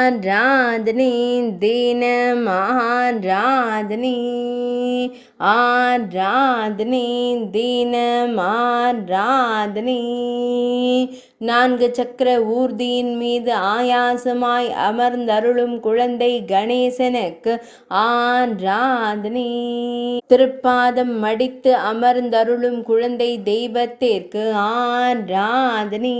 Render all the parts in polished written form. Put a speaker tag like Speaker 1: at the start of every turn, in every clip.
Speaker 1: ஆராதனை தினம் ஆராதனை ஆராதனை தினம் ஆராதனை நான்கு சக்கர ஊர்தியின் மீது ஆயாசமாய் அமர்ந்தருளும் குழந்தை கணேசனுக்கு ஆராதனை திருப்பாதம் மடித்து அமர்ந்தருளும் குழந்தை தெய்வத்திற்கு ஆராதனை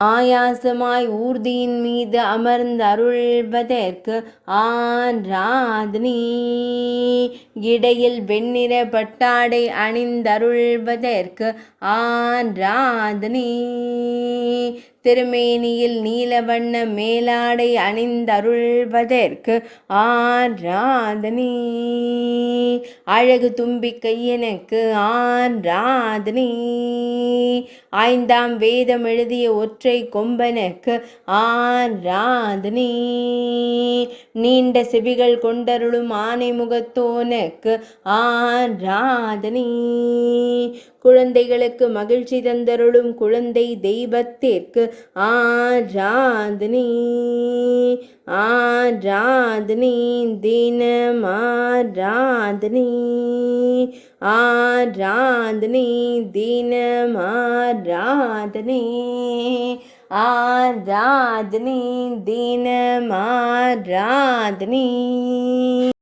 Speaker 1: ஆயாசமாய் ஊர்தியின் மீது அமர்ந்தருள்வதற்கு ஆராதனை இடையில் வெண்ணிற பட்டாடை அணிந்தருள்வதற்கு ஆராதனை திருமேனியில் நீலவண்ண மேலாடை அணிந்தருள்வதற்கு ஆராதனை அழகு தும்பிக்கையனுக்கு ஆராதனை ஐந்தாம் வேதம் எழுதிய ஒற்றை கொம்பனுக்கு ஆராதனை நீண்ட செவிகள் கொண்டருளும் ஆனை முகத்தோனுக்கு ஆராதனை குழந்தைகளுக்கு மகிழ்ச்சி தந்தருளும் குழந்தை தெய்வத்திற்கு ஆராதனை ஆராதனை தினம் ஆராதனை ஆராதனை தினம் ஆராதனை ஆராதனை தினம் ஆராதனை.